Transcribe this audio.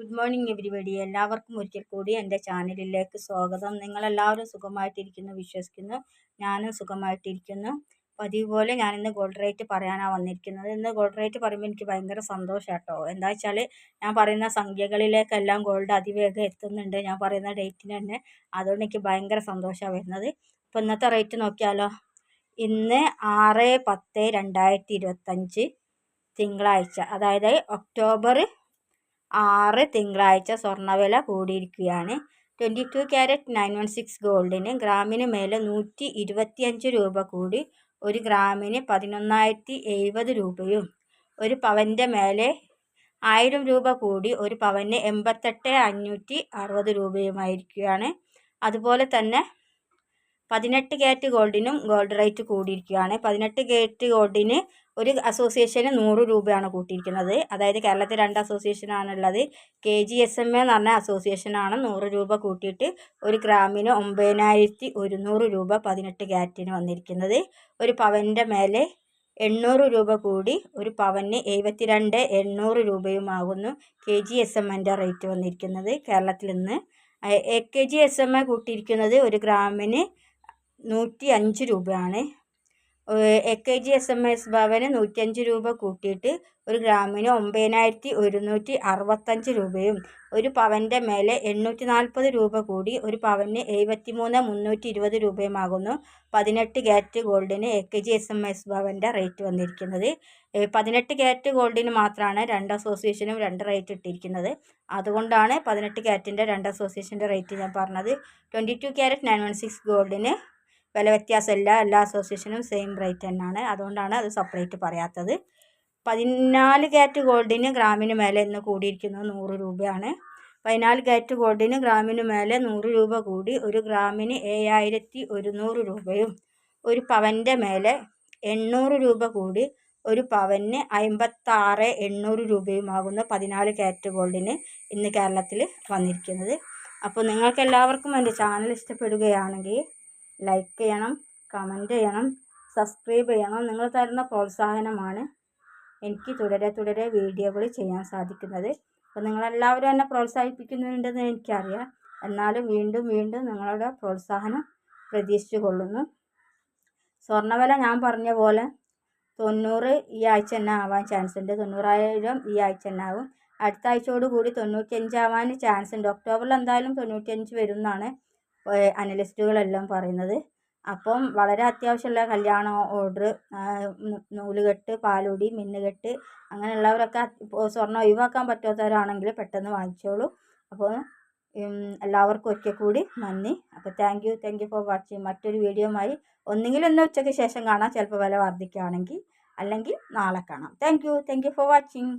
Good morning everybody. എല്ലാവർക്കും ഒരിക്കൽ കൂടി എൻ്റെ ചാനലിലേക്ക് സ്വാഗതം. നിങ്ങളെല്ലാവരും സുഖമായിട്ടിരിക്കുന്നു വിശ്വസിക്കുന്നു. ഞാനും സുഖമായിട്ടിരിക്കുന്നു. പതിവ് പോലെ ഞാനിന്ന് ഗോൾഡ് റേറ്റ് പറയാനാണ് വന്നിരിക്കുന്നത്. ഇന്ന് ഗോൾഡ് റേറ്റ് പറയുമ്പോൾ എനിക്ക് ഭയങ്കര സന്തോഷം കേട്ടോ. എന്താ വെച്ചാൽ ഞാൻ പറയുന്ന സംഖ്യകളിലേക്കെല്ലാം ഗോൾഡ് അതിവേഗം എത്തുന്നുണ്ട് ഞാൻ പറയുന്ന ഡേറ്റിന് തന്നെ. അതുകൊണ്ട് എനിക്ക് ഭയങ്കര സന്തോഷമാണ് വരുന്നത്. അപ്പോൾ ഇന്നത്തെ റേറ്റ് നോക്കിയാലോ. ഇന്ന് 6/10/2025 തിങ്കളാഴ്ച, അതായത് ഒക്ടോബർ 6 തിങ്കളാഴ്ച സ്വർണ്ണവില കൂടിയിരിക്കുകയാണ്. 22 ക്യാരറ്റ് 916 ഗോൾഡിന് ഗ്രാമിന് മേലെ 125 രൂപ കൂടി 1 ഗ്രാമിന് 11,070 രൂപയും, ഒരു പവൻ്റെ മേലെ 1000 രൂപ കൂടി 1 പവന് 88,560 രൂപയുമായിരിക്കുകയാണ്. അതുപോലെ തന്നെ 18 ക്യാരറ്റ് ഗോൾഡിനും ഗോൾഡ് റേറ്റ് കൂടിയിരിക്കുകയാണ്. 18 ക്യാരറ്റ് ഗോൾഡിന് ഒരു അസോസിയേഷന് 100 രൂപയാണ് കൂട്ടിയിരിക്കുന്നത്. അതായത് കേരളത്തിൽ 2 അസോസിയേഷനാണുള്ളത്. KGSMA എന്ന് പറഞ്ഞ അസോസിയേഷനാണ് 100 രൂപ കൂട്ടിയിട്ട് 1 ഗ്രാമിന് 9,100 രൂപ 18 ക്യാരറ്റിന് വന്നിരിക്കുന്നത്. ഒരു പവൻ്റെ മേലെ 800 രൂപ കൂടി 1 പവന് 72,800 രൂപയുമാകുന്നു KGSMAൻ്റെ റേറ്റ് വന്നിരിക്കുന്നത് കേരളത്തിൽ നിന്ന്. KGSMA കൂട്ടിയിരിക്കുന്നത് 1 ഗ്രാമിന് 105 രൂപയാണ്. KGSMA ഭവന് 105 രൂപ കൂട്ടിയിട്ട് 1 ഗ്രാമിന് 9,165 രൂപയും, ഒരു പവൻ്റെ മേലെ 840 രൂപ കൂടി 1 പവന് 73,320 രൂപയുമാകുന്നു 18 ക്യാരറ്റ് ഗോൾഡിന് KGSMA ഭവൻ്റെ റേറ്റ് വന്നിരിക്കുന്നത്. 18 ക്യാരറ്റ് ഗോൾഡിന് മാത്രമാണ് 2 അസോസിയേഷനും 2 റേറ്റ് ഇട്ടിരിക്കുന്നത്. അതുകൊണ്ടാണ് 18 ക്യാരറ്റിൻ്റെ 2 അസോസിയേഷൻ്റെ റേറ്റ് ഞാൻ പറഞ്ഞത്. 22 ക്യാരറ്റ് 916 ഗോൾഡിന് വില വ്യത്യാസമില്ല, എല്ലാ അസോസിയേഷനും സെയിം റേറ്റ് തന്നെയാണ്. അതുകൊണ്ടാണ് അത് സെപ്പറേറ്റ് പറയാത്തത്. 14 ക്യാരറ്റ് ഗോൾഡിന് ഗ്രാമിന് മേലെ ഇന്ന് കൂടിയിരിക്കുന്നത് 100 രൂപയാണ്. 14 ക്യാരറ്റ് ഗോൾഡിന് ഗ്രാമിന് മേലെ 100 രൂപ കൂടി 1 ഗ്രാമിന് 7,100 രൂപയും, ഒരു പവൻ്റെ മേലെ 800 രൂപ കൂടി 1 പവന് 56,800 രൂപയുമാകുന്നു 14 ക്യാരറ്റ് ഗോൾഡിന് ഇന്ന് കേരളത്തിൽ വന്നിരിക്കുന്നത്. അപ്പോൾ നിങ്ങൾക്ക് എല്ലാവർക്കും എൻ്റെ ചാനൽ ഇഷ്ടപ്പെടുകയാണെങ്കിൽ ലൈക്ക് ചെയ്യണം, കമൻറ്റ് ചെയ്യണം, സബ്സ്ക്രൈബ് ചെയ്യണം. നിങ്ങൾ തരുന്ന പ്രോത്സാഹനമാണ് എനിക്ക് തുടരെ വീഡിയോകൾ ചെയ്യാൻ സാധിക്കുന്നത്. അപ്പോൾ നിങ്ങളെല്ലാവരും എന്നെ പ്രോത്സാഹിപ്പിക്കുന്നുണ്ടെന്ന് എനിക്കറിയാം. എന്നാലും വീണ്ടും നിങ്ങളുടെ പ്രോത്സാഹനം പ്രതീക്ഷിച്ചു കൊള്ളുന്നു. സ്വർണ്ണവില ഞാൻ പറഞ്ഞ പോലെ 90 ഈ ആഴ്ച തന്നെ ആവാൻ ചാൻസ് ഉണ്ട്. 90,000 ഈ ആഴ്ച തന്നെ ആവും. അടുത്ത ആഴ്ചയോട് കൂടി 95 ആവാൻ ചാൻസ് ഉണ്ട്. ഒക്ടോബറിൽ എന്തായാലും 95 വരും എന്നാണ് അനലിസ്റ്റുകളെല്ലാം പറയുന്നത്. അപ്പം വളരെ അത്യാവശ്യമുള്ള കല്യാണ ഓർഡർ, നൂലുകെട്ട്, പാലുടി, മിന്നുകെട്ട് അങ്ങനെയുള്ളവരൊക്കെ സ്വർണ്ണം ഒഴിവാക്കാൻ പറ്റാത്തവരാണെങ്കിൽ പെട്ടെന്ന് വാങ്ങിച്ചോളൂ. അപ്പോൾ എല്ലാവർക്കും ഒരിക്കൽ കൂടി നന്ദി. അപ്പോൾ താങ്ക് യു ഫോർ വാച്ചിങ്. മറ്റൊരു വീഡിയോയുമായി ഒന്നുകിൽ ഇന്ന് ഉച്ചയ്ക്ക് ശേഷം കാണാം, ചിലപ്പോൾ വില വർദ്ധിക്കുകയാണെങ്കിൽ, അല്ലെങ്കിൽ നാളെ കാണാം. Thank you for watching.